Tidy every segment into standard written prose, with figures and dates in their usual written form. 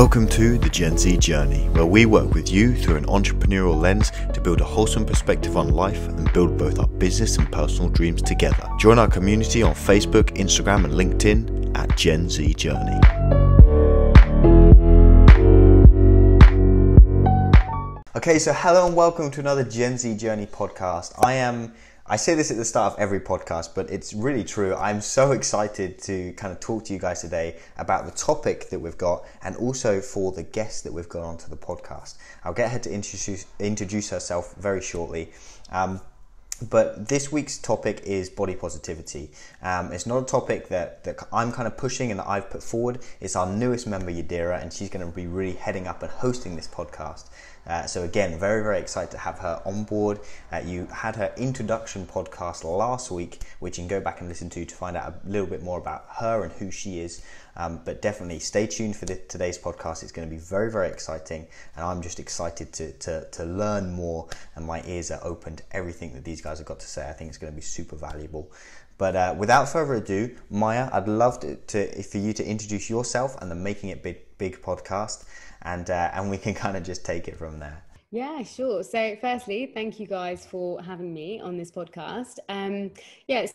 Welcome to the Gen Z Journey, where we work with you through an entrepreneurial lens to build a wholesome perspective on life and build both our business and personal dreams together. Join our community on Facebook, Instagram and LinkedIn at Gen Z Journey. Okay, so hello and welcome to another Gen Z Journey podcast. I say this at the start of every podcast, but it's really true. I'm so excited to kind of talk to you guys today about the topic that we've got and also for the guest that we've got onto the podcast. I'll get her to introduce herself very shortly. But this week's topic is body positivity. It's not a topic that I'm kind of pushing and that I've put forward. It's our newest member, Yadira, and she's going to be really heading up and hosting this podcast. So again, very, very excited to have her on board. You had her introduction podcast last week, which you can go back and listen to find out a little bit more about her and who she is. But definitely stay tuned for today's podcast. It's going to be very, very exciting. And I'm just excited to learn more. And my ears are open to everything that these guys have got to say. I think it's going to be super valuable. But without further ado, Maya, I'd love for you to introduce yourself and the Making It Big podcast. And we can kind of just take it from there. Yeah, sure. So firstly, thank you guys for having me on this podcast.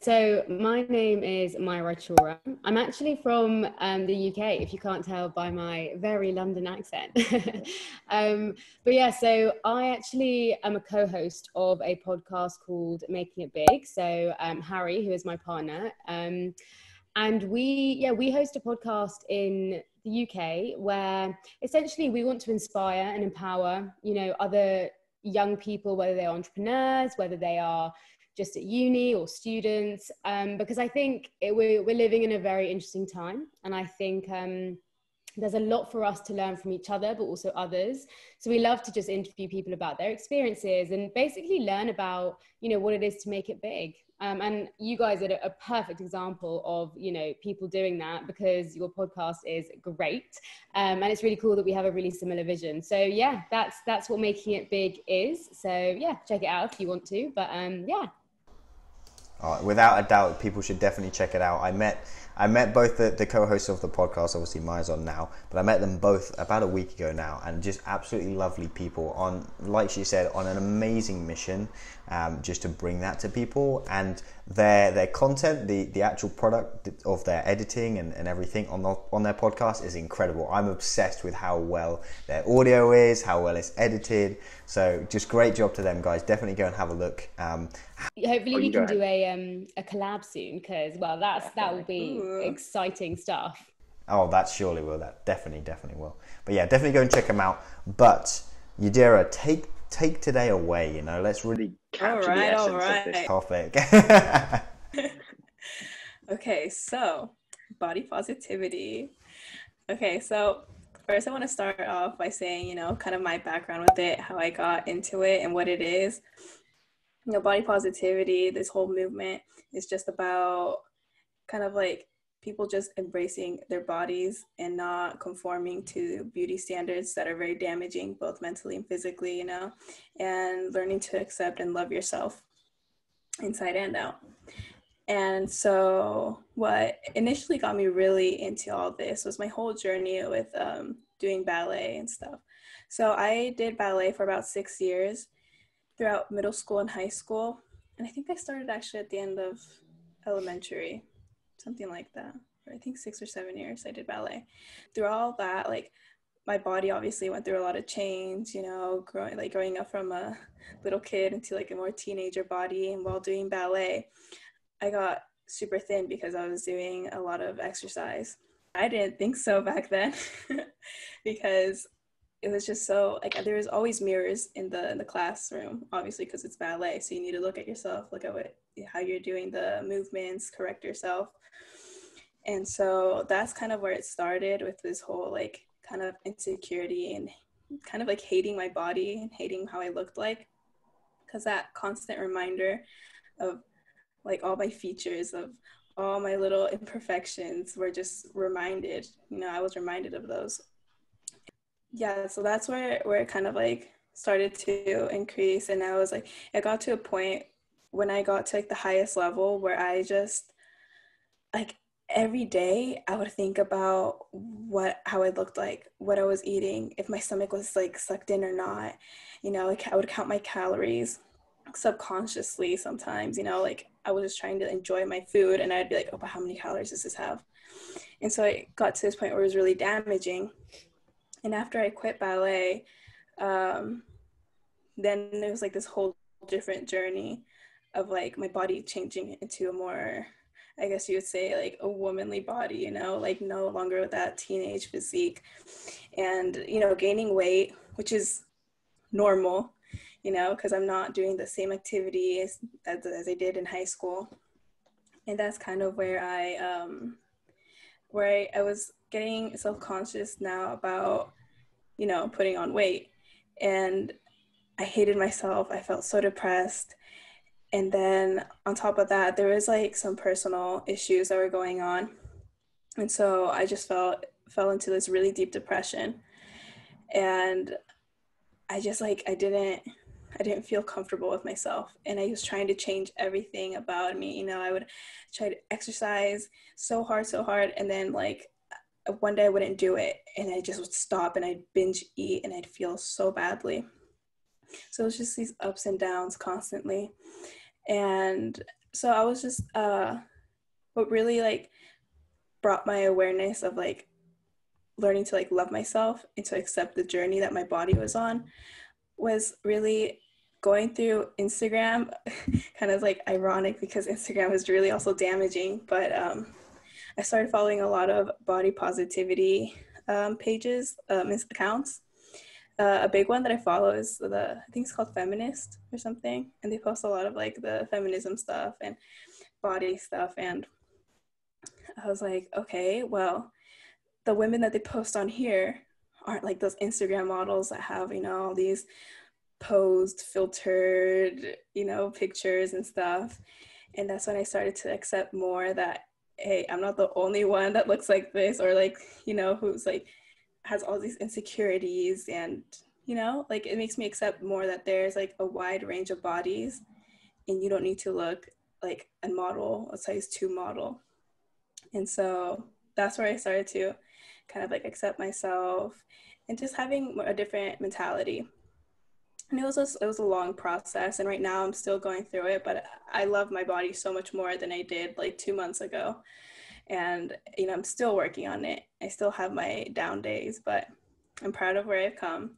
So my name is Maya Rachora. I'm actually from the UK, if you can't tell by my very London accent. So I actually am a co-host of a podcast called Making It Big. So Harry, who is my partner, and we host a podcast in the UK where essentially we want to inspire and empower, other young people, whether they're entrepreneurs, whether they are just at uni or students, because I think we're living in a very interesting time. And I think there's a lot for us to learn from each other, but also others. So we love to just interview people about their experiences and basically learn about, what it is to make it big. And you guys are a perfect example of, people doing that, because your podcast is great. And it's really cool that we have a really similar vision. So yeah, that's what Making It Big is. So yeah, check it out if you want to, but without a doubt, people should definitely check it out. I met both the co-hosts of the podcast. Obviously Maya's on now, but I met them both about a week ago now, and just absolutely lovely people on, like she said, on an amazing mission, just to bring that to people. And their content, the actual product of their editing and everything on their podcast is incredible. I'm obsessed with how well their audio is, how well it's edited. So just great job to them, guys. Definitely go and have a look. Hopefully we can do a collab soon, because that will be exciting stuff. Oh, that surely will. That definitely will. But yeah, definitely go and check them out. But Yadira, take today away. Let's really capture the essence of this topic. Okay, so body positivity. Okay, so first I want to start off by saying, kind of my background with it, how I got into it and what it is. Body positivity, this whole movement is just about kind of like people just embracing their bodies and not conforming to beauty standards that are very damaging, both mentally and physically, and learning to accept and love yourself inside and out. And so what initially got me really into all this was my whole journey with doing ballet and stuff. So I did ballet for about 6 years throughout middle school and high school. And I think I started actually at the end of elementary, something like that. Or I think 6 or 7 years I did ballet. Through all that, my body obviously went through a lot of change, growing up from a little kid into a more teenager body. And while doing ballet, I got super thin because I was doing a lot of exercise. I didn't think so back then because it was just so, there was always mirrors in the classroom, obviously, because it's ballet. So you need to look at yourself, look at how you're doing the movements, correct yourself. And so that's kind of where it started, with this whole kind of insecurity and kind of hating my body and hating how I looked like, because that constant reminder of all my features, of all my little imperfections were just reminded, I was reminded of those. Yeah, so that's where it kind of started to increase. And I was it got to a point when I got to the highest level where I just every day I would think about how I looked like, what I was eating, if my stomach was like sucked in or not. Like I would count my calories subconsciously sometimes, like I was just trying to enjoy my food and I'd be like, oh, but how many calories does this have? And so it got to this point where it was really damaging. And after I quit ballet, um, then it was like this whole different journey of like my body changing into a more, I guess you would say, like a womanly body, like no longer with that teenage physique, and gaining weight, which is normal, because I'm not doing the same activities as I did in high school. And that's kind of where I was getting self-conscious now about putting on weight. And I hated myself. I felt so depressed. And then on top of that, there was like some personal issues that were going on. And so I just fell into this really deep depression. And I just like I didn't feel comfortable with myself. And I was trying to change everything about me. I would try to exercise so hard, and then like one day I wouldn't do it and I just would stop and I'd binge eat and I'd feel so badly. So it was just these ups and downs constantly. And so I was just what really like brought my awareness of like learning to like love myself and to accept the journey that my body was on was really going through Instagram. Kind of like ironic because Instagram is really also damaging, but I started following a lot of body positivity pages, accounts. A big one that I follow is I think it's called Feminist or something, and they post a lot of like the feminism stuff and body stuff. And I was like, okay, well, the women that they post on here aren't like those Instagram models that have, all these posed, filtered, pictures and stuff. And that's when I started to accept more that, hey, I'm not the only one that looks like this, or like, who's like has all these insecurities. And like it makes me accept more that there's like a wide range of bodies and you don't need to look like a size 2 model. And so that's where I started to kind of like accept myself and just having a different mentality. And it was a long process, and right now I'm still going through it, but I love my body so much more than I did like 2 months ago. And I'm still working on it. I still have my down days, but I'm proud of where I've come.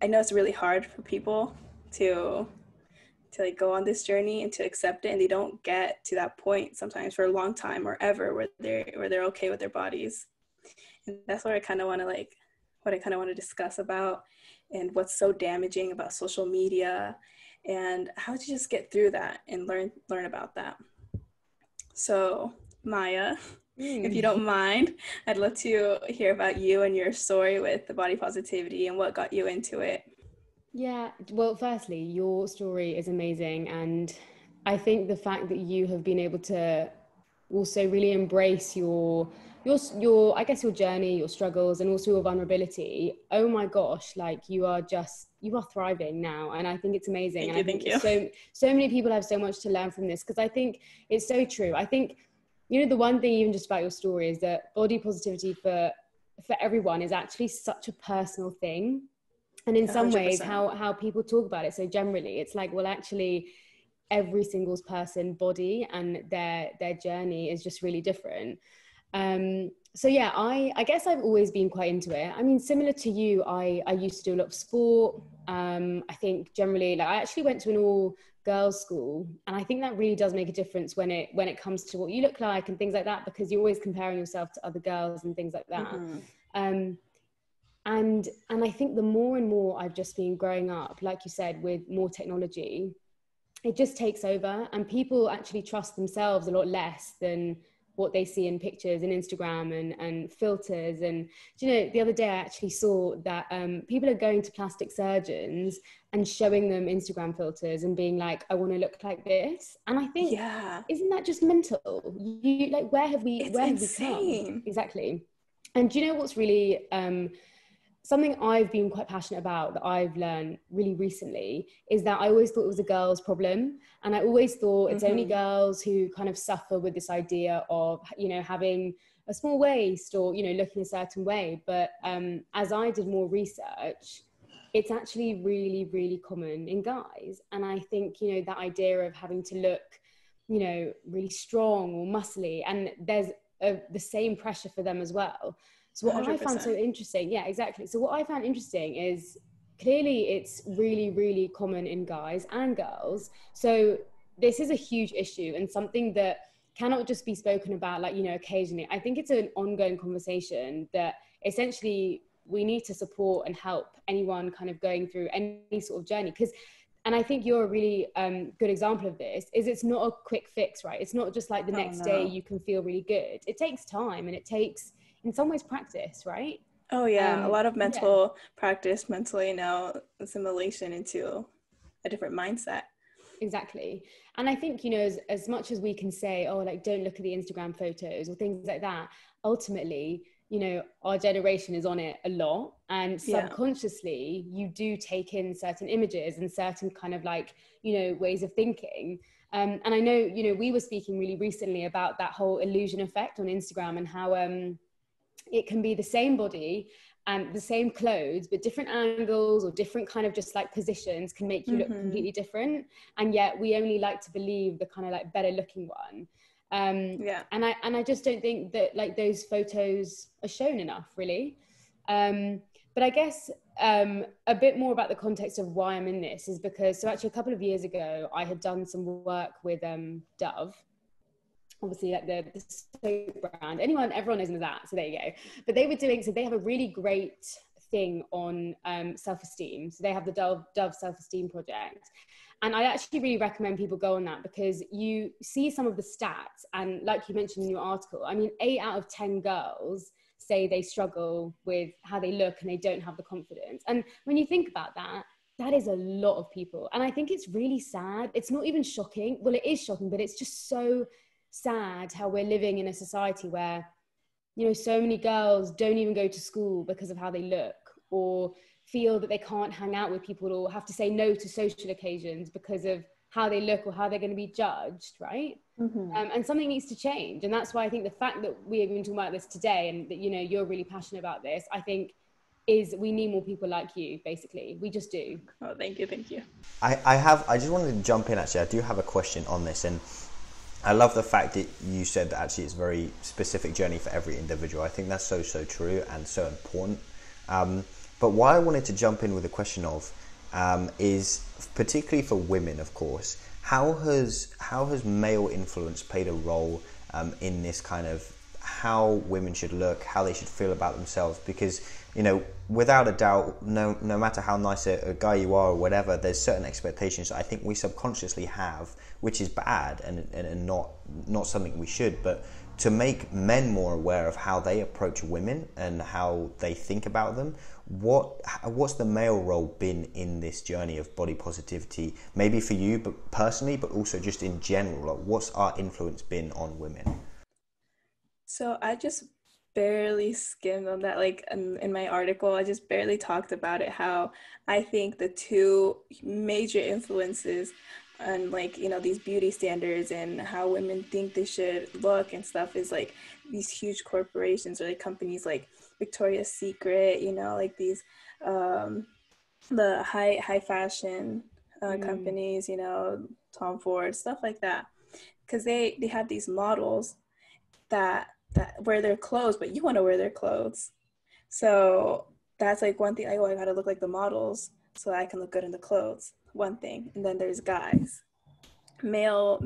I know it's really hard for people to like go on this journey and to accept it, and they don't get to that point sometimes for a long time or ever where they're okay with their bodies. And that's what I kind of want to discuss about, and what's so damaging about social media, and how to just get through that and learn about that. So Maya, if you don't mind, I'd love to hear about you and your story with the body positivity and what got you into it. Yeah, well, firstly, your story is amazing. And I think the fact that you have been able to also really embrace your I guess your journey, your struggles, and also your vulnerability. Oh my gosh, like you are thriving now. And I think it's amazing. Thank you. So many people have so much to learn from this, because I think it's so true. I think, the one thing even just about your story is that body positivity for everyone is actually such a personal thing. And in some 100%. ways, how people talk about it so generally, it's like, well, actually, every single person body and their journey is just really different. So yeah, I guess I've always been quite into it. I mean, similar to you, I used to do a lot of sport. I think generally, like I actually went to an all girls school, and I think that really does make a difference when it comes to what you look like and things like that, because you're always comparing yourself to other girls and things like that. Mm-hmm. And I think the more and more I've just been growing up, like you said, with more technology, it just takes over, and people actually trust themselves a lot less than what they see in pictures and Instagram and filters. And the other day I actually saw that people are going to plastic surgeons and showing them Instagram filters and being like, I want to look like this. And I think, isn't that just mental? You like, where have we come? Exactly. And do you know what's really something I've been quite passionate about that I've learned really recently is that I always thought it was a girl's problem. And I always thought it's only girls who kind of suffer with this idea of, you know, having a small waist or, you know, looking a certain way. But as I did more research, it's actually really, really common in guys. And I think, you know, that idea of having to look, you know, really strong or muscly, and there's the same pressure for them as well. So what 100%. I found so interesting, yeah, exactly. So what I found interesting is clearly it's really, really common in guys and girls. So this is a huge issue and something that cannot just be spoken about, like, you know, occasionally. I think it's an ongoing conversation that essentially we need to support and help anyone kind of going through any sort of journey. Because, and I think you're a really good example of this, is it's not a quick fix, right? It's not just like the next day you can feel really good. It takes time, and it takes, in some ways, practice, right? Oh yeah, a lot of mental practice, mentally, you know, assimilation into a different mindset. Exactly. And I think, you know, as much as we can say, oh, like, don't look at the Instagram photos or things like that, ultimately, you know, our generation is on it a lot, and subconsciously you do take in certain images and certain kind of, like, you know, ways of thinking. And I know, you know, we were speaking really recently about that whole illusion effect on Instagram and how it can be the same body and the same clothes, but different angles or different kind of just like positions can make you look completely different. And yet we only like to believe the kind of like better looking one. And I just don't think that like those photos are shown enough, really. But I guess a bit more about the context of why I'm in this is because, so actually a couple of years ago, I had done some work with Dove, obviously like the soap brand. Everyone knows them as that, so there you go. But they were doing, so they have a really great thing on self-esteem. So they have the Dove Self-Esteem Project. And I actually really recommend people go on that, because you see some of the stats, and like you mentioned in your article, I mean, 8 out of 10 girls say they struggle with how they look and they don't have the confidence. And when you think about that, that is a lot of people. And I think it's really sad. It's not even shocking. Well, it is shocking, but it's just so sad how we're living in a society where, you know, so many girls don't even go to school because of how they look, or feel that they can't hang out with people, or have to say no to social occasions because of how they look or how they're going to be judged, right? And something needs to change. And that's why I think the fact that we are going to talk about this today, and that, you know, you're really passionate about this, I think is we need more people like you, basically. We just do. Oh, thank you. I just wanted to jump in, actually. I do have a question on this, and I love the fact that you said that actually it's a very specific journey for every individual. I think that's so true and so important. But why I wanted to jump in with a question of is, particularly for women, of course, how has male influence played a role in this kind of how women should look, how they should feel about themselves? Because, you know, without a doubt, no matter how nice a guy you are or whatever, there's certain expectations that I think we subconsciously have, which is bad and not something we should. But to make men more aware of how they approach women and how they think about them, what's the male role been in this journey of body positivity? Maybe for you, but personally, but also just in general, like, what's our influence been on women? So I just barely skimmed on that, like in my article, I just barely talked about it, how I think the two major influences on, like, you know, these beauty standards and how women think they should look and stuff is like these huge corporations or like companies like Victoria's Secret, you know, like these the high fashion companies, you know, Tom Ford, stuff like that, because they have these models that wear their clothes, but you want to wear their clothes. So that's like one thing, like, oh, I gotta look like the models so I can look good in the clothes, one thing. And then there's guys, male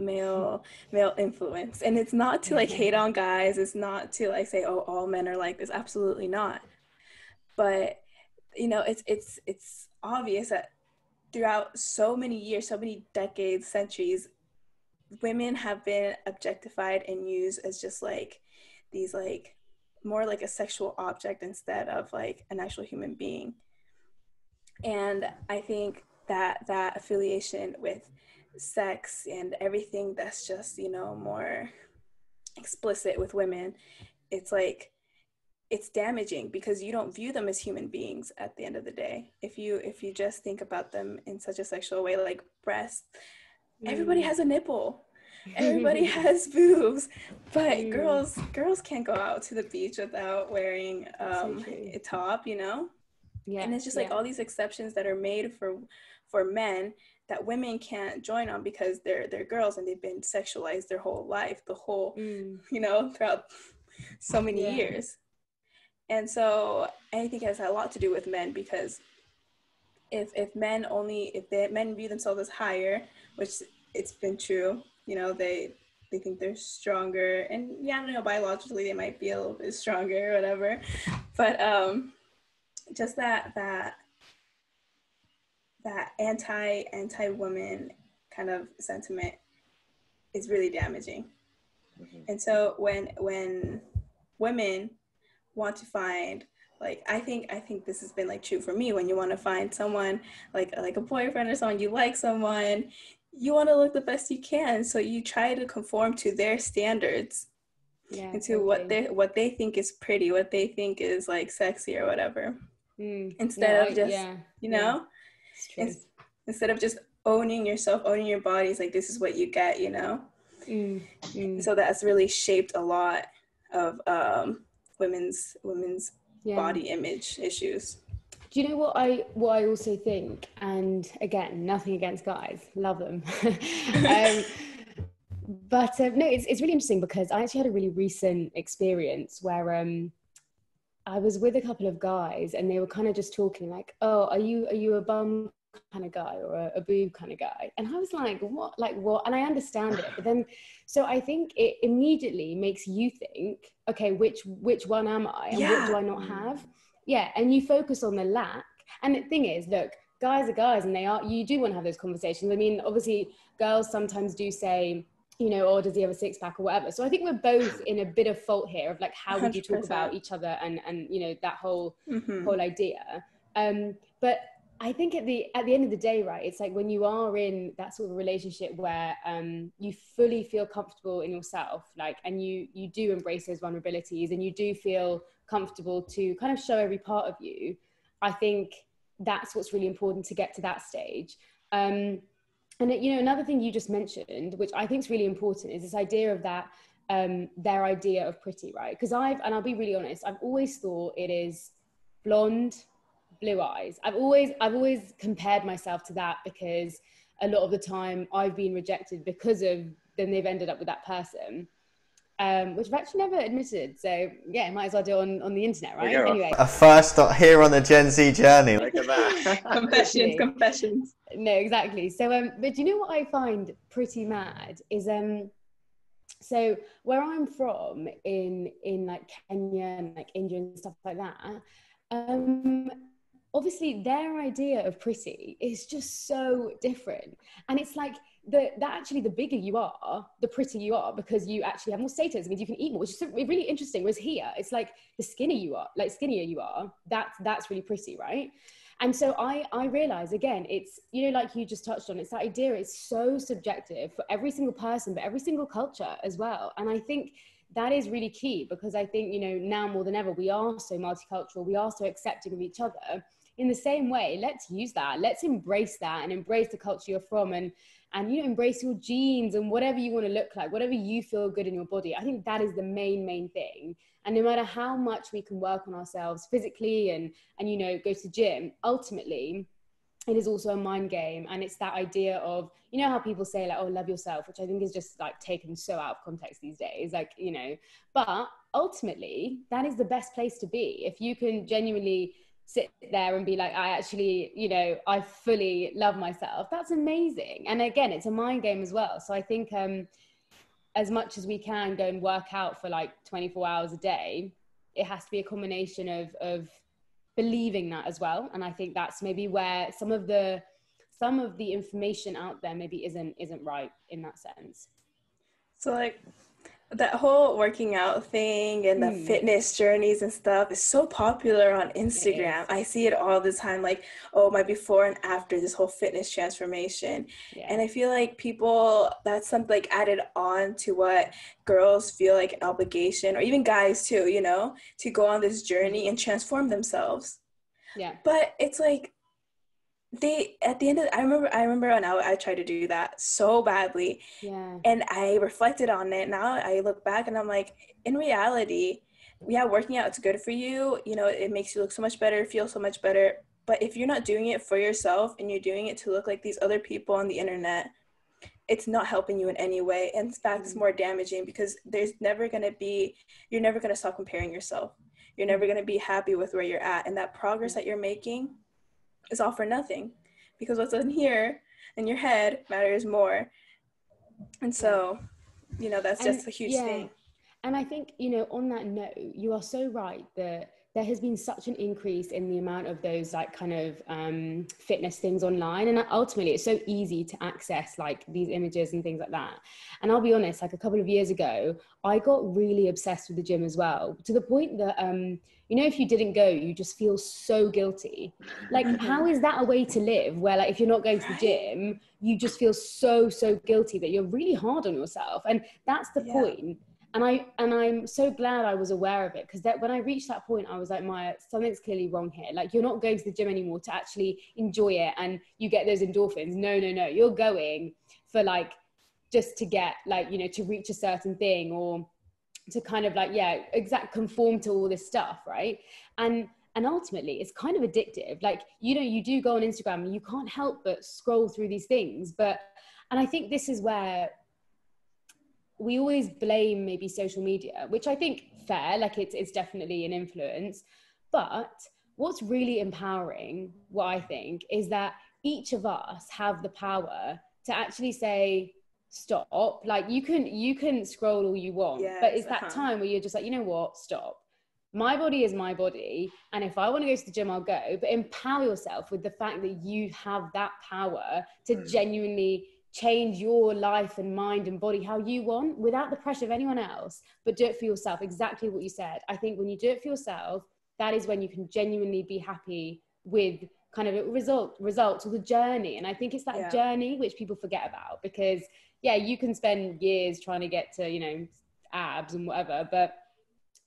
influence. And it's not to like hate on guys, it's not to like say, oh, all men are like this, absolutely not. But, you know, it's obvious that throughout so many years, so many decades, centuries, women have been objectified and used as just like these, like, more like a sexual object instead of like an actual human being. And I think that affiliation with sex and everything that's just, you know, more explicit with women, it's like it's damaging because you don't view them as human beings at the end of the day. If you just think about them in such a sexual way, like breasts, everybody has a nipple, everybody has boobs, but girls can't go out to the beach without wearing a top, you know? Yeah, and it's just like all these exceptions that are made for men that women can't join on because they're girls and they've been sexualized their whole life, the whole you know, throughout so many years. And so I think it has a lot to do with men, because if men view themselves as higher, which it's been true, you know, they think they're stronger, and yeah, I don't know, biologically they might be a little bit stronger or whatever, but just that anti-woman kind of sentiment is really damaging. And so when women want to find, like, I think this has been like true for me, when you want to find someone like a boyfriend or someone, you like someone, you want to look the best you can, so you try to conform to their standards, and to what they think is pretty, what they think is like sexy or whatever, instead of just you know, instead of just owning yourself, owning your body. It's like, this is what you get, you know. So that's really shaped a lot of women's body image issues. Do you know what I also think? And again, nothing against guys, love them. But no, it's really interesting, because I actually had a really recent experience where I was with a couple of guys, and they were kind of just talking like, oh, are you a bum kind of guy, or a boob kind of guy? And I was like, what? And I understand it, but then, so I think it immediately makes you think, okay, which one am I, and what do I not have? Yeah, and you focus on the lack. And the thing is, look, guys are guys, and you do want to have those conversations. I mean, obviously, girls sometimes do say, you know, or does he have a six-pack or whatever? So I think we're both in a bit of fault here of like, how would you talk about each other, and you know, that whole idea. But I think at the end of the day, right, it's like when you are in that sort of relationship where you fully feel comfortable in yourself, like, and you do embrace those vulnerabilities, and you do feel comfortable to kind of show every part of you. I think that's what's really important to get to that stage. And you know, another thing you just mentioned, which I think is really important, is this idea of that their idea of pretty, right? Because I'll be really honest, I've always thought it is blonde, blue eyes. I've always compared myself to that, because a lot of the time I've been rejected because of, then they've ended up with that person, which I've actually never admitted. So yeah, might as well do it on the internet, right? Anyway, a first here on the Gen Z journey. Look at that. confessions. No, exactly. So but you know what I find pretty mad is so where I'm from in like Kenya and like India and stuff like that, obviously their idea of pretty is just so different. And it's like that actually the bigger you are, the prettier you are, because you actually have more status. It means you can eat more, which is really interesting. Whereas here, it's like the skinnier you are, that's really pretty, right? And so I realize, again, it's, you know, like you just touched on, it's that idea, it's so subjective for every single person, but every single culture as well. And I think that is really key, because I think, you know, now more than ever, we are so multicultural, we are so accepting of each other. In the same way, let's use that, let's embrace that, and embrace the culture you're from, and you know, embrace your genes and whatever you want to look like, whatever you feel good in your body. I think that is the main thing. And no matter how much we can work on ourselves physically and you know, go to the gym, ultimately it is also a mind game. And it's that idea of, you know, how people say like, oh, love yourself, which I think is just like taken so out of context these days, like, you know, but ultimately that is the best place to be. If you can genuinely sit there and be like, I actually, you know, I fully love myself, that's amazing. And again, it's a mind game as well. So I think as much as we can go and work out for like 24 hours a day, it has to be a combination of believing that as well. And I think that's maybe where some of the information out there maybe isn't right in that sense. So like, that whole working out thing and the fitness journeys and stuff is so popular on Instagram. I see it all the time, like, oh, my before and after this whole fitness transformation. And I feel like people, that's something like added on to what girls feel like an obligation, or even guys too, you know, to go on this journey and transform themselves. But it's like, they, at the end of I remember when I tried to do that so badly, and I reflected on it. Now I look back and I'm like, in reality, working out is good for you, you know, it makes you look so much better, feel so much better. But if you're not doing it for yourself and you're doing it to look like these other people on the internet, it's not helping you in any way. And in fact, it's more damaging, because you're never going to stop comparing yourself. You're never going to be happy with where you're at, and that progress that you're making is all for nothing, because what's in here in your head matters more. And so, you know, that's just a huge thing. And I think, you know, on that note, you are so right that there has been such an increase in the amount of those like kind of fitness things online, and ultimately it's so easy to access like these images and things like that. And I'll be honest, like a couple of years ago, I got really obsessed with the gym as well, to the point that you know, if you didn't go, you just feel so guilty. Like, how is that a way to live, where like if you're not going to the gym, you just feel so guilty that you're really hard on yourself? And that's the point. And I'm so glad I was aware of it, because that when I reached that point, I was like, Maya, something's clearly wrong here. Like, you're not going to the gym anymore to actually enjoy it and you get those endorphins. No, you're going for like, just to get like, you know, to reach a certain thing, or to kind of like, conform to all this stuff, right? And ultimately it's kind of addictive. Like, you know, you do go on Instagram and you can't help but scroll through these things. And I think this is where we always blame maybe social media, which I think fair, like it's definitely an influence. But what's really empowering, what I think, is that each of us have the power to actually say, stop. Like, you can scroll all you want, but it's that time where you're just like, you know what, stop. My body is my body, and if I want to go to the gym, I'll go. But empower yourself with the fact that you have that power to genuinely change your life and mind and body how you want, without the pressure of anyone else, but do it for yourself. Exactly what you said. I think when you do it for yourself, that is when you can genuinely be happy with kind of a results or the journey. And I think it's that journey which people forget about, because you can spend years trying to get to, you know, abs and whatever, but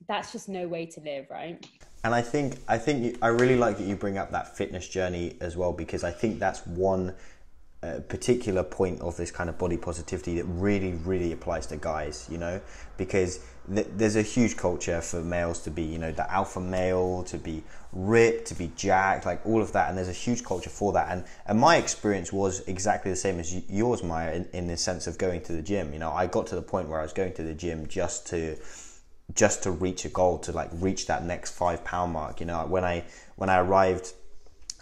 that's just no way to live, right? And I really like that you bring up that fitness journey as well, because I think that's one particular point of this kind of body positivity that really applies to guys, you know, because there's a huge culture for males to be, you know, the alpha male, to be ripped, to be jacked, like all of that, and there's a huge culture for that. And my experience was exactly the same as yours, Maya, in the sense of going to the gym. You know, I got to the point where I was going to the gym just to reach a goal, to like reach that next 5 pound mark. You know, when I arrived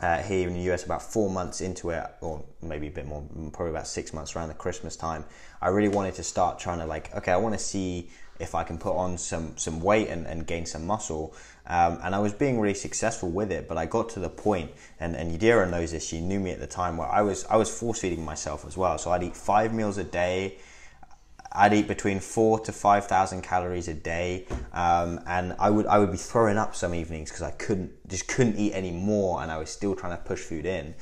here in the US about 4 months into it, or maybe a bit more, probably about 6 months, around the Christmas time, I really wanted to start trying to like, okay, I want to see if I can put on some weight and gain some muscle. And I was being really successful with it, but I got to the point, and Yadira knows this, she knew me at the time, where I was force feeding myself as well. So I'd eat 5 meals a day. I'd eat between 4,000 to 5,000 calories a day, and I would be throwing up some evenings because I couldn't eat any more, and I was still trying to push food in.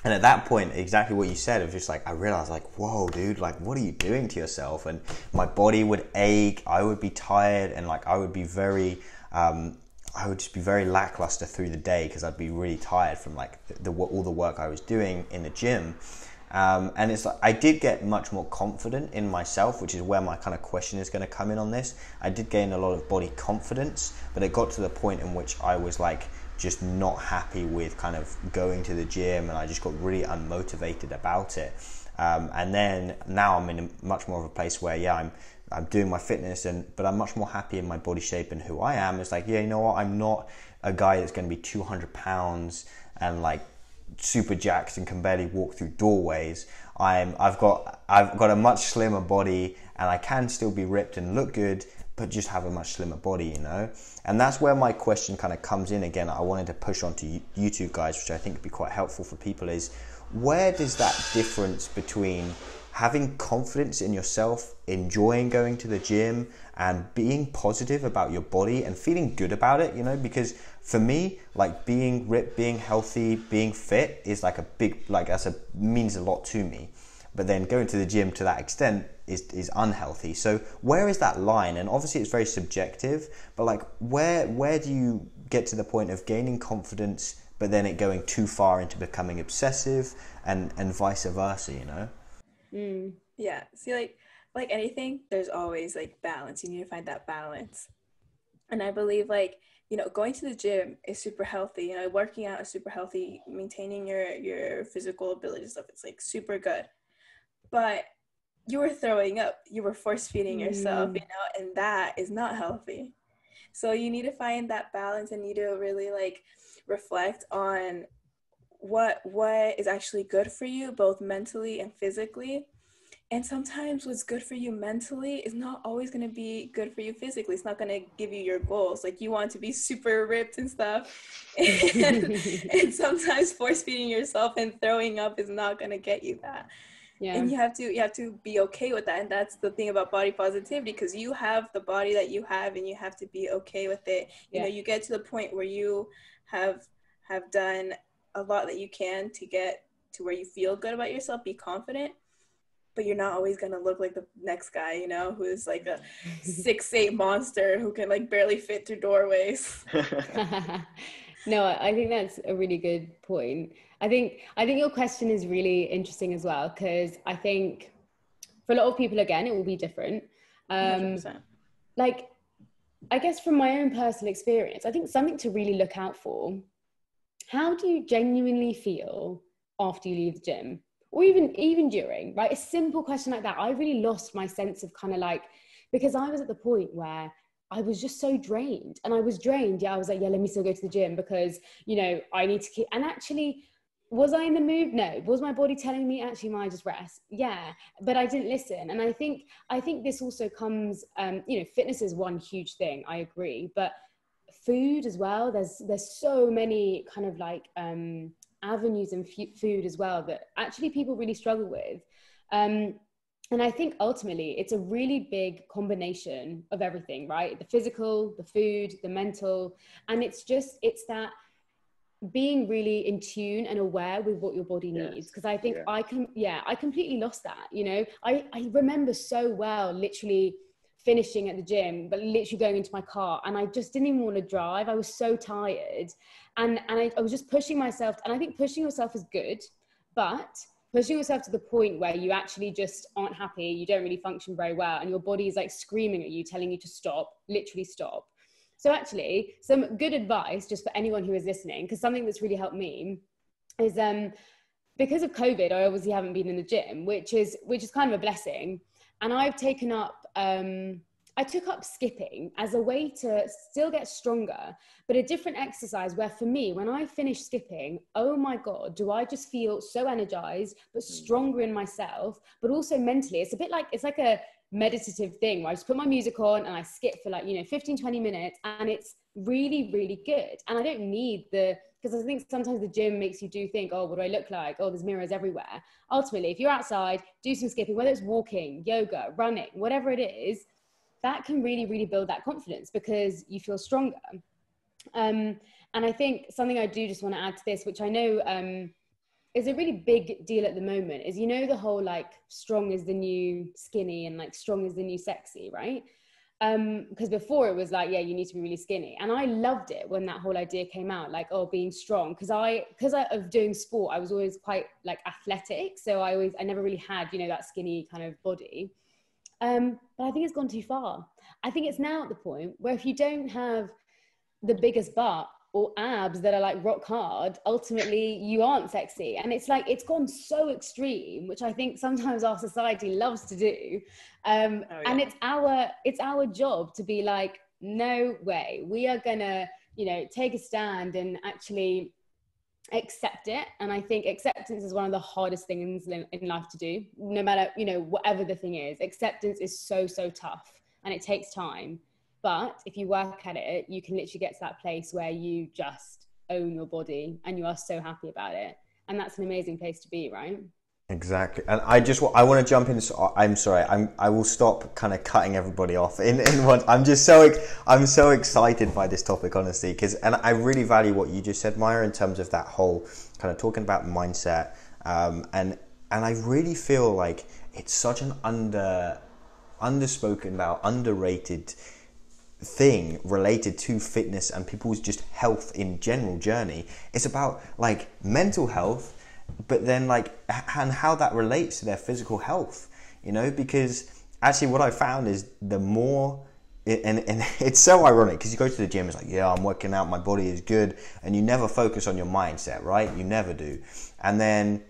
And at that point, exactly what you said, of just like, I realized like, whoa, dude, like, what are you doing to yourself? And my body would ache, I would be tired, and like I would be very, I would just be very lackluster through the day, because I'd be really tired from like all the work I was doing in the gym. And it's like, I did get much more confident in myself, which is where my kind of question is going to come in on this. I did gain a lot of body confidence, but it got to the point in which I was like just not happy with kind of going to the gym, and I just got really unmotivated about it. And then now I'm in a much more of a place where I'm doing my fitness, but I'm much more happy in my body shape and who I am. It's like, you know what, I'm not a guy that's going to be 200 pounds and like super jacked and can barely walk through doorways. I've got a much slimmer body, and I can still be ripped and look good, but just have a much slimmer body, you know. And that's where my question kind of comes in again. I wanted to push on to you two guys, which I think would be quite helpful for people, is where does that difference between having confidence in yourself, enjoying going to the gym and being positive about your body and feeling good about it, you know, because for me, like being ripped, being healthy, being fit is like a big, like means a lot to me. But then going to the gym to that extent is unhealthy. So where is that line? And obviously it's very subjective, but like where do you get to the point of gaining confidence, but then it going too far into becoming obsessive and vice versa, you know? Yeah. See, like anything, there's always like balance. You need to find that balance. And I believe like, you know, going to the gym is super healthy. You know, working out is super healthy. Maintaining your physical ability stuff, it's like super good. But you were throwing up. You were force feeding yourself, you know, and that is not healthy. So you need to find that balance and need to really like reflect on what is actually good for you, both mentally and physically. And sometimes what's good for you mentally is not always going to be good for you physically. It's not going to give you your goals. Like you want to be super ripped and stuff. And sometimes force feeding yourself and throwing up is not going to get you that. Yeah. And you have to be okay with that. And that's the thing about body positivity, because you have the body that you have and you have to be okay with it. You know, you get to the point where you have done a lot that you can to get to where you feel good about yourself, be confident, but you're not always going to look like the next guy, you know, who's like a 6'8" monster who can like barely fit through doorways. No, I think that's a really good point. I think your question is really interesting as well, because I think for a lot of people, again, it will be different. 100%. Like, I guess from my own personal experience, I think something to really look out for: how do you genuinely feel after you leave the gym, or even during, right? A simple question like that. I really lost my sense of kind of like, because I was at the point where I was just so drained, and I was drained. Yeah, I was like, yeah, let me still go to the gym because, you know, I need to keep, and actually, was I in the mood? No. Was my body telling me, actually, Maya, just rest? Yeah, but I didn't listen. And I think this also comes, you know, fitness is one huge thing. I agree, but food as well. There's so many kind of like avenues in food as well that actually people really struggle with. And I think ultimately it's a really big combination of everything, right? The physical, the food, the mental, and it's that being really in tune and aware with what your body needs. Because I think I completely lost that. You know, I remember so well literally finishing at the gym, but literally going into my car, and I just didn't even want to drive. I was so tired, and I was just pushing myself. And I think pushing yourself is good, but pushing yourself to the point where you actually just aren't happy, you don't really function very well, and your body is like screaming at you, telling you to stop, literally stop. So actually, some good advice just for anyone who is listening, because something that's really helped me is because of COVID, I obviously haven't been in the gym, which is kind of a blessing. And I've taken up, I took up skipping as a way to still get stronger, but a different exercise where for me, when I finish skipping, oh my God, do I just feel so energized, but stronger in myself, but also mentally. It's a bit like, it's like a meditative thing where I just put my music on and I skip for like, 15, 20 minutes, and it's really, really good. And I don't need because I think sometimes the gym makes you think, oh, what do I look like? Oh, there's mirrors everywhere. Ultimately, if you're outside, do some skipping, whether it's walking, yoga, running, whatever it is, that can really, really build that confidence because you feel stronger. And I think something I do just want to add to this, which I know is a really big deal at the moment, is, the whole like strong is the new skinny and like strong is the new sexy, right? Because before it was like, yeah, you need to be really skinny. And I loved it when that whole idea came out, like, oh, being strong. Because of doing sport, I was always quite like athletic. So I never really had, that skinny kind of body. But I think it's gone too far. I think it's now at the point where if you don't have the biggest butt or abs that are like rock hard, ultimately you aren't sexy. And it's like, it's gone so extreme, which I think sometimes our society loves to do. And it's our job to be like, no way, we are gonna, take a stand and actually accept it. And I think acceptance is one of the hardest things in life to do, no matter, whatever the thing is. Acceptance is so, so tough and it takes time. But if you work at it, you can literally get to that place where you just own your body and you are so happy about it. And that's an amazing place to be, right? Exactly. And I want to jump in. I'm sorry. I will stop kind of cutting everybody off in one. I'm so excited by this topic, honestly, and I really value what you just said, Maya, in terms of that whole kind of talking about mindset. And I really feel like it's such an underspoken about, underrated thing related to fitness and people's just health in general journey. It's about like mental health, but then like and how that relates to their physical health, because actually what I found is the more and it's so ironic because you go to the gym, it's like, yeah, I'm working out, my body is good, and you never focus on your mindset, right? You never do. And then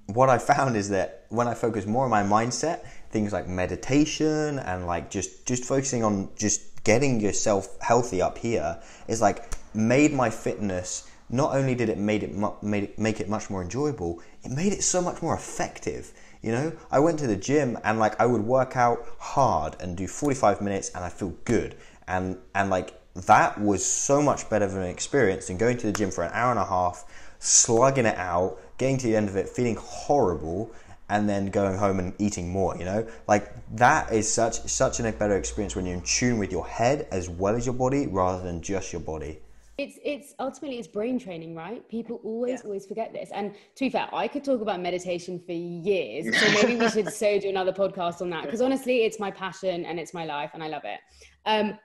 what I found is that when I focus more on my mindset, things like meditation and like just focusing on just getting yourself healthy up here is like made my fitness, not only did it make it much more enjoyable, it made it so much more effective. I went to the gym and like I would work out hard and do 45 minutes and I feel good, and like that was so much better of an experience than going to the gym for an hour and a half, slugging it out, getting to the end of it feeling horrible, and then going home and eating more. Like that is such a better experience when you're in tune with your head as well as your body, rather than just your body. It's ultimately it's brain training, right? People always forget this. And to be fair, I could talk about meditation for years. So maybe we should do another podcast on that, because honestly, it's my passion and it's my life and I love it.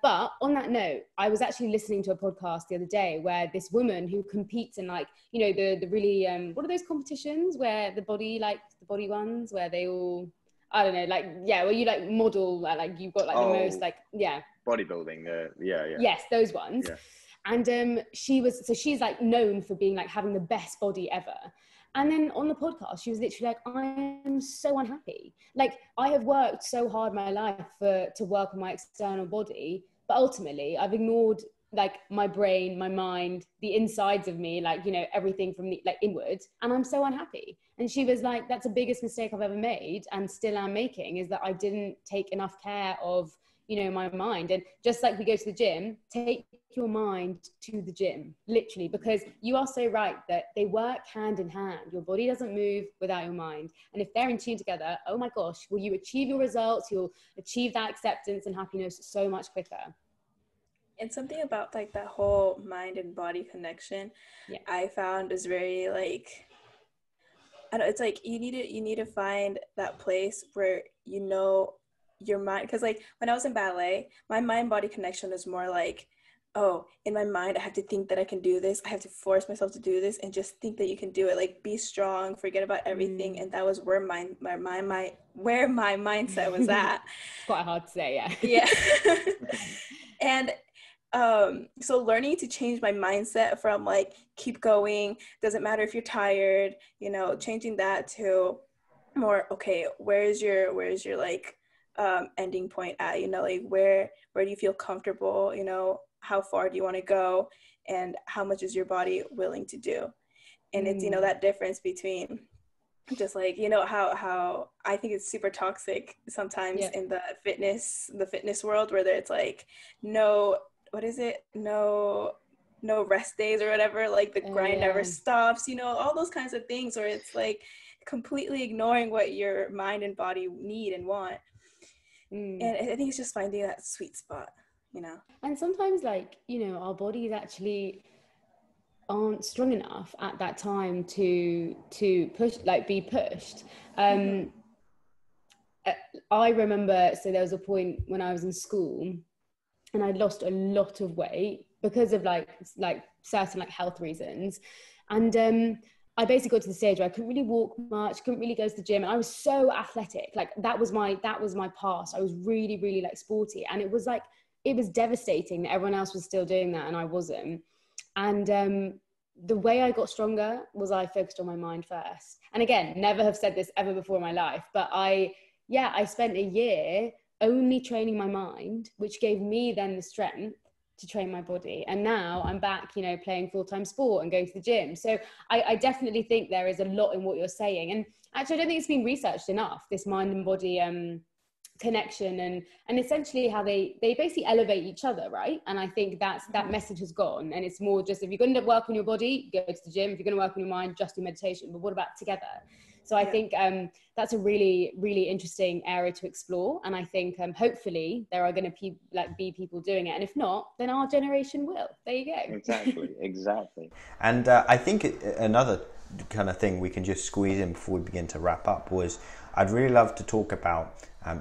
But on that note, I was actually listening to a podcast the other day where this woman who competes in like, the really, what are those competitions where the body ones where they all, I don't know, like, where you like model, like you've got like the most like, bodybuilding. Yes, those ones. Yeah. And she's like known for being like having the best body ever. And then on the podcast, she was literally like, I am so unhappy. Like I have worked so hard my life to work on my external body, but ultimately I've ignored like my brain, my mind, the insides of me, like, everything from the like inwards. And I'm so unhappy. And she was like, that's the biggest mistake I've ever made and still am making, is that I didn't take enough care of, my mind. And just like we go to the gym, take your mind to the gym, literally, because you are so right that they work hand in hand. Your body doesn't move without your mind. And if they're in tune together, oh my gosh, will you achieve your results? You'll achieve that acceptance and happiness so much quicker. And something about like that whole mind and body connection, I found is very like, I don't know, it's like you need to find that place where your mind, because like when I was in ballet, my mind body connection was more like, oh, in my mind I have to think that I can do this, I have to force myself to do this and just think that you can do it, like be strong, forget about everything. And that was where my mindset was at. It's quite hard to say. Yeah. And so learning to change my mindset from like keep going, doesn't matter if you're tired, changing that to more, okay, where's your like ending point at, like where do you feel comfortable, how far do you want to go, and how much is your body willing to do. And it's that difference between just like how I think it's super toxic sometimes in the fitness world, where it's like no rest days or whatever, like the grind never stops, all those kinds of things, where it's like completely ignoring what your mind and body need and want. And I think it's just finding that sweet spot, And sometimes like, our bodies actually aren't strong enough at that time to push, like be pushed. I remember, so there was a point when I was in school and I'd lost a lot of weight because of like certain like health reasons. And I basically got to the stage where I couldn't really walk much, couldn't really go to the gym. And I was so athletic. Like that was my past. I was really, really like sporty. And it was devastating that everyone else was still doing that and I wasn't. And the way I got stronger was I focused on my mind first. And again, never have said this ever before in my life, but I spent a year only training my mind, which gave me then the strength to train my body. And now I'm back, playing full-time sport and going to the gym. So I definitely think there is a lot in what you're saying. And actually, I don't think it's been researched enough, this mind and body connection and essentially how they basically elevate each other, right? And I think that message has gone, and it's more just, if you're going to work on your body, go to the gym. If you're going to work on your mind, just do meditation. But what about together? So I think that's a really, really interesting area to explore, and I think hopefully there are going to be people doing it, and if not, then our generation will. There you go. Exactly. And I think another kind of thing we can just squeeze in before we begin to wrap up was, I'd really love to talk about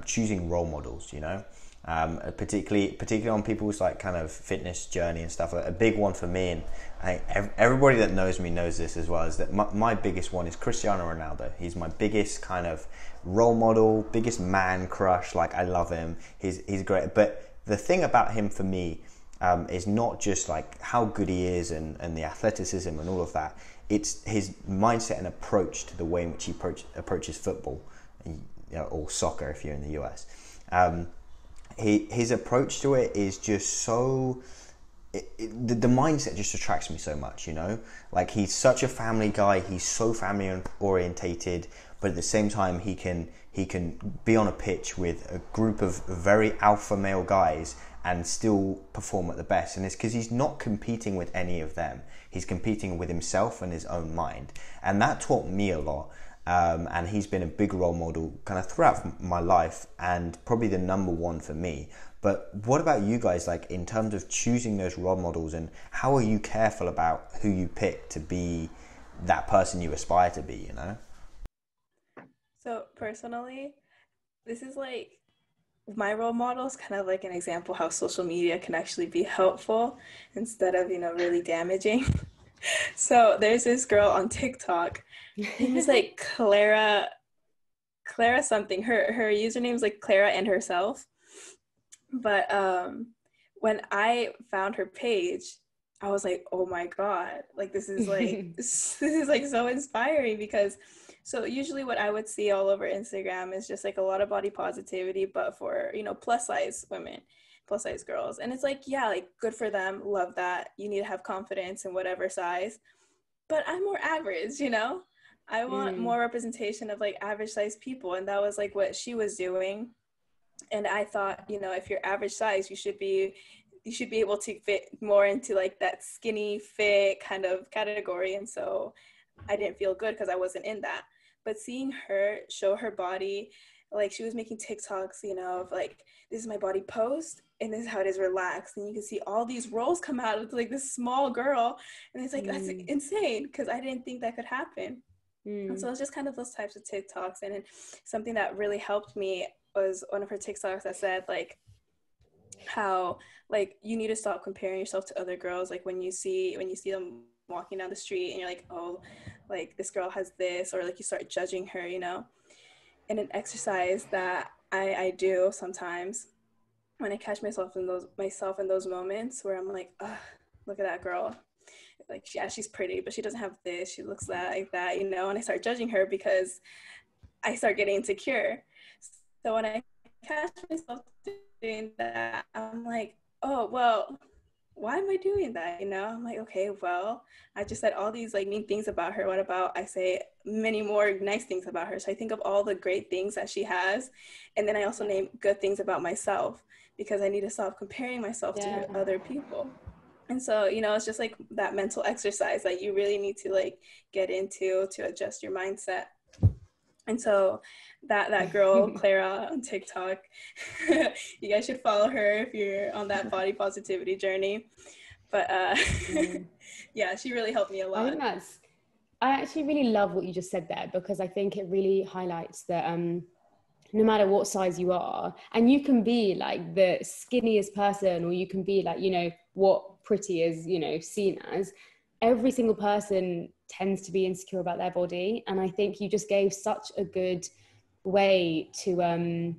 choosing role models, you know, particularly on people's like kind of fitness journey and stuff. A big one for me, and everybody that knows me knows this as well, is that my biggest one is Cristiano Ronaldo. He's my biggest kind of role model, biggest man crush. Like, I love him. He's great. But the thing about him for me is not just like how good he is and the athleticism and all of that. It's his mindset and approach to the way in which he approaches football, or soccer if you're in the US. His approach to it is just so... The mindset just attracts me so much, you know? Like, he's such a family guy, he's so family orientated, but at the same time he can be on a pitch with a group of very alpha male guys and still perform at the best. And it's because he's not competing with any of them. He's competing with himself and his own mind. And that taught me a lot. And he's been a big role model kind of throughout my life, and probably the number one for me. But what about you guys, like in terms of choosing those role models, and how are you careful about who you pick to be that person you aspire to be, you know? So personally, this is like, my role model is kind of like an example how social media can actually be helpful instead of, really damaging. So there's this girl on TikTok. Her name is like Clara something. Her username is like Clara and herself. But when I found her page, I was like, oh my God, like this is like this is like so inspiring, because so usually what I would see all over Instagram is just like a lot of body positivity, but for, plus size women, plus size girls. And it's like, yeah, like good for them. Love that. You need to have confidence in whatever size. But I'm more average, I want more representation of like average size people. And that was like what she was doing. And I thought, if you're average size, you should be able to fit more into like that skinny fit kind of category. And so I didn't feel good because I wasn't in that. But seeing her show her body, like she was making TikToks, of like, this is my body post and this is how it is relaxed. And you can see all these rolls come out of like this small girl. And it's like, that's insane, because I didn't think that could happen. And so it's just kind of those types of TikToks. And then something that really helped me was one of her TikToks that said like how like you need to stop comparing yourself to other girls. Like when you see them walking down the street and you're like, oh, like this girl has this, or like you start judging her, And an exercise that I do sometimes when I catch myself in those moments where I'm like, ugh, look at that girl. Like, yeah, she's pretty, but she doesn't have this. She looks like that, And I start judging her because I start getting insecure. So when I catch myself doing that, I'm like, oh, well, why am I doing that? I'm like, okay, well, I just said all these like mean things about her. What about I say many more nice things about her? So I think of all the great things that she has. And then I also name good things about myself, because I need to stop comparing myself to other people. And so, it's just like that mental exercise that you really need to like get into to adjust your mindset. And so that girl, Clara on TikTok, you guys should follow her if you're on that body positivity journey. But yeah, she really helped me a lot. I actually really love what you just said there, because I think it really highlights that no matter what size you are, and you can be like the skinniest person, or you can be like, what pretty is, seen as, every single person tends to be insecure about their body. And I think you just gave such a good way to kind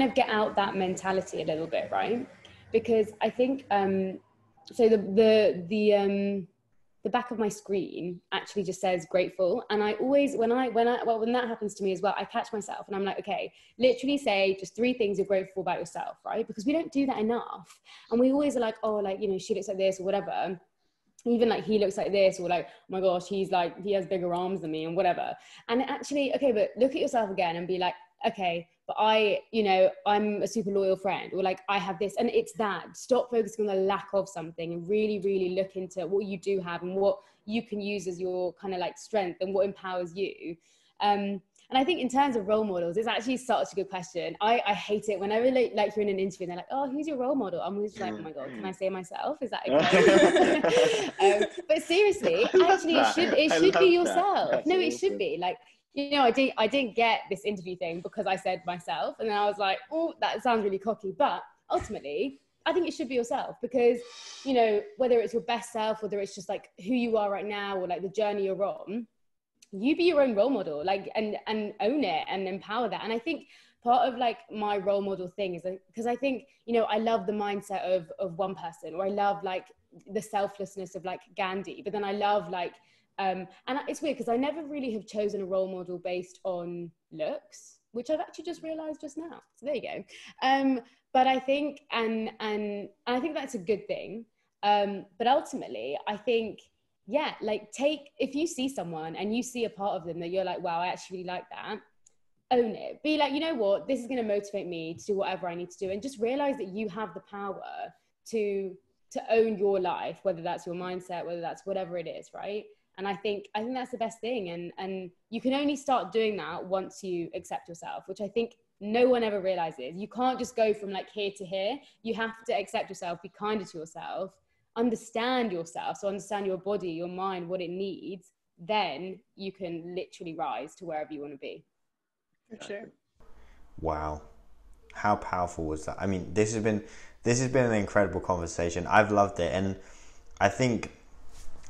of get out that mentality a little bit, right? Because I think so the back of my screen actually just says grateful, and I always when that happens to me as well, I catch myself and I'm like, okay, literally say just 3 things you're grateful about yourself, right? Because we don't do that enough, and we always are like, oh, like, she looks like this or whatever, even like he looks like this, or like, oh my gosh, he's like, he has bigger arms than me and whatever. And actually, okay, but look at yourself again and be like, okay, but I'm a super loyal friend, or like I have this, and it's that. Stop focusing on the lack of something and really, really look into what you do have and what you can use as your kind of like strength and what empowers you. And I think in terms of role models, it's actually such a good question. I hate it whenever like you're in an interview and they're like, oh, who's your role model? I'm always like, oh my God, can I say myself? Is that okay? But seriously, actually it should be yourself. No, it should be like, I didn't get this interview thing because I said myself. And then I was like, oh, that sounds really cocky. But ultimately, I think it should be yourself because, whether it's your best self, whether it's just like who you are right now or like the journey you're on, you be your own role model, like, and own it and empower that. And I think part of like my role model thing is because I think, I love the mindset of one person, or I love like the selflessness of like Gandhi, but then I love like, and it's weird because I never really have chosen a role model based on looks, which I've actually just realized just now. So there you go. But I think, and I think that's a good thing. But ultimately, I think, yeah, like if you see someone and you see a part of them that you're like, wow, I actually really like that, own it. Be like, you know what, this is going to motivate me to do whatever I need to do. And just realize that you have the power to own your life, whether that's your mindset, whether that's whatever it is, right? And I think that's the best thing. And you can only start doing that once you accept yourself, which I think no one ever realizes. You can't just go from like here to here. You have to accept yourself, be kinder to yourself, understand yourself. So understand your body, your mind, what it needs. Then you can literally rise to wherever you want to be. For sure. Wow. How powerful was that? I mean, this has been an incredible conversation. I've loved it. And I think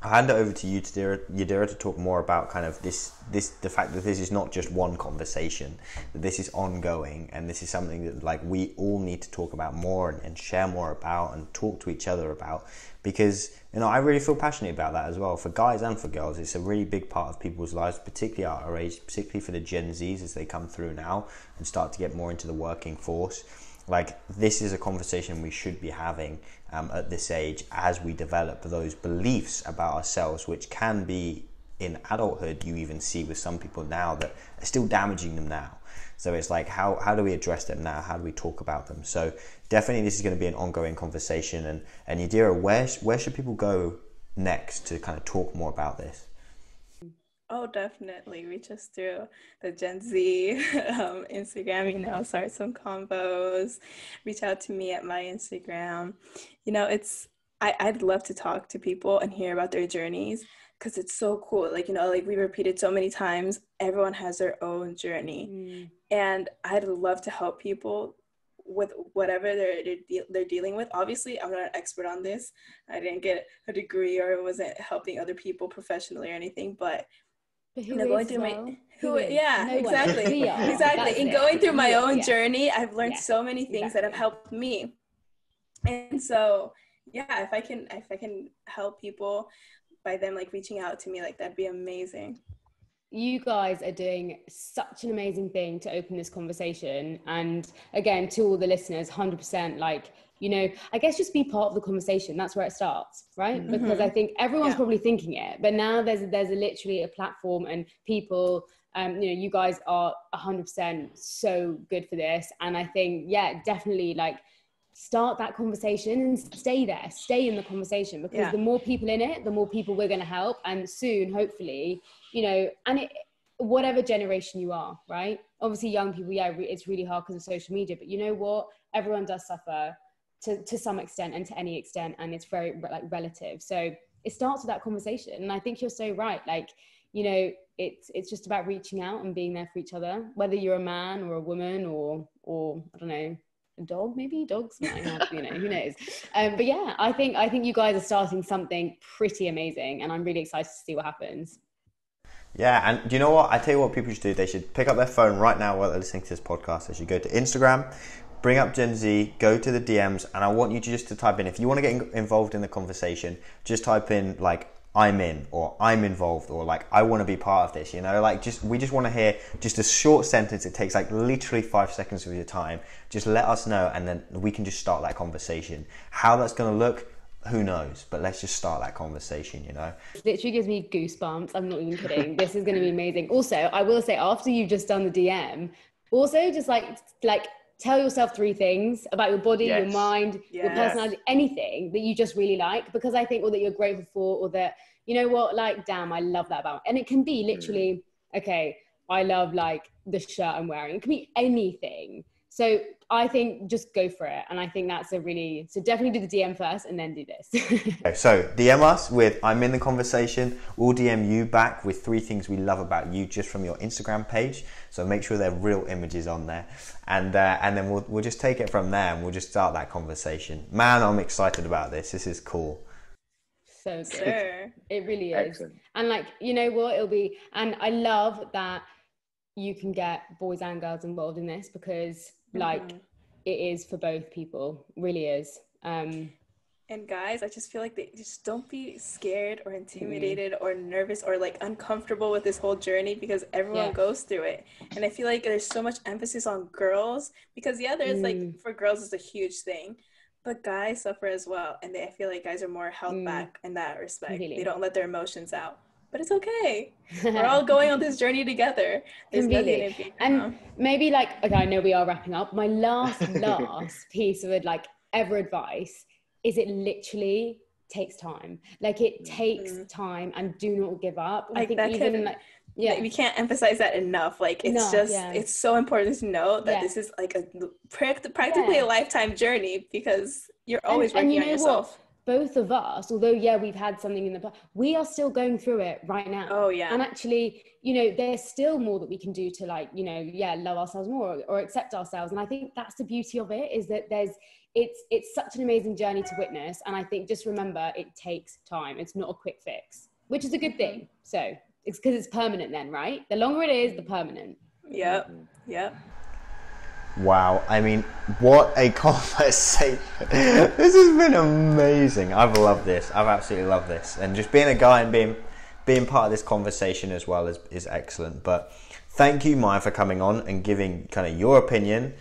I'll hand it over to you, Yadira, to talk more about kind of the fact that this is not just one conversation, that this is ongoing, and this is something that like we all need to talk about more and share more about and talk to each other about, because I really feel passionate about that as well. For guys and for girls, it's a really big part of people's lives, particularly at our age, particularly for the Gen Zs as they come through now and start to get more into the working force. Like, this is a conversation we should be having at this age as we develop those beliefs about ourselves, which can be in adulthood, you even see with some people now that are still damaging them now. So it's like, how do we address them now? How do we talk about them? So definitely this is going to be an ongoing conversation. And Yadira, where should people go next to kind of talk more about this? Oh, definitely. Reach us through the Gen Z Instagram, start some combos. Reach out to me at my Instagram. I'd love to talk to people and hear about their journeys because it's so cool. Like, like we repeated so many times, everyone has their own journey. And I'd love to help people with whatever they're dealing with. Obviously, I'm not an expert on this. I didn't get a degree or wasn't helping other people professionally or anything, but going through exactly. And going through my own journey, I've learned so many things that have helped me. And so, yeah, if I can help people by them like reaching out to me, like that'd be amazing. You guys are doing such an amazing thing to open this conversation. And again, to all the listeners, 100%, like, I guess just be part of the conversation. That's where it starts, right? Mm-hmm. Because I think everyone's probably thinking it, but now there's literally a platform and people, you guys are 100% so good for this. And I think, definitely like start that conversation and stay in the conversation, because the more people in it, the more people we're going to help. And soon, hopefully, whatever generation you are, right? Obviously young people, it's really hard because of social media, but you know what? Everyone does suffer to some extent and to any extent, and it's very like relative. So it starts with that conversation. And I think you're so right. Like, it's just about reaching out and being there for each other, whether you're a man or a woman or I don't know, a dog, maybe dogs might have, who knows. But yeah, I think you guys are starting something pretty amazing, and I'm really excited to see what happens. Yeah, and do you know what? I tell you what people should do. They should pick up their phone right now while they're listening to this podcast. They should go to Instagram, bring up Gen Z, go to the DMs, and I want you to type in, if you want to get involved in the conversation, just type in like, I'm in, or I'm involved, or like, I want to be part of this, we just want to hear just a short sentence. It takes like literally 5 seconds of your time. Just let us know, and then we can just start that conversation. How that's going to look, who knows, but let's just start that conversation. It literally gives me goosebumps. I'm not even kidding. This is going to be amazing. Also, I will say, after you've just done the DM, Also, just like tell yourself 3 things about your body, your Yes. mind, your Yes. personality, anything that you just really like, because I think, or that you're grateful for, or that, you know what, like, damn, I love that about me. And it can be literally, okay, I love like the shirt I'm wearing. It can be anything. So I think just go for it. And I think that's so definitely do the DM first and then do this. Okay, so DM us with I'm in the conversation. We'll DM you back with 3 things we love about you just from your Instagram page. So make sure they're real images on there, and then we'll just take it from there and we'll just start that conversation. Man, I'm excited about this. This is cool. So good. Sure. It really is. Excellent. And like, you know what, it'll be, and I love that you can get boys and girls involved in this, because like it is for both people, really is. And guys, I just feel like they just don't be scared or intimidated or nervous or like uncomfortable with this whole journey, because everyone goes through it. And I feel like there's so much emphasis on girls, because there's like, for girls it's a huge thing, but guys suffer as well. And I feel like guys are more held back in that respect. Completely. They don't let their emotions out. But it's okay. We're all going on this journey together. There's nothing in being And maybe like, okay, I know we are wrapping up. My last piece of like ever advice is it literally takes time. Like it takes time, and do not give up. I think even we can't emphasize that enough. Like it's it's so important to know that this is like a practically a lifetime journey, because you're always working on yourself. What? Both of us, although we've had something in the past, we are still going through it right now. Oh yeah. And actually, you know, there's still more that we can do to like, you know, love ourselves more or accept ourselves. And I think that's the beauty of it, is that it's such an amazing journey to witness. And I think just remember, it takes time. It's not a quick fix, which is a good thing. So it's because it's permanent then, right? The longer it is, the permanent. Yep. Wow, I mean, what a conversation. This has been amazing. I've loved this. I've absolutely loved this. And just being a guy and being part of this conversation as well is excellent. But thank you, Maya, for coming on and giving kind of your opinion.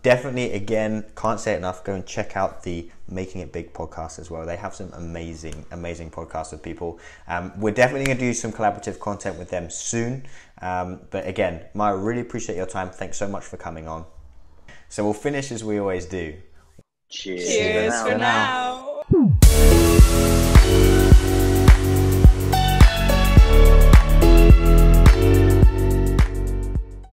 Definitely, again, can't say it enough, go and check out the Making It Big podcast as well. They have some amazing podcasts with people. We're definitely going to do some collaborative content with them soon. But again, Maya, really appreciate your time. Thanks so much for coming on. So we'll finish as we always do. Cheers. Cheers for now.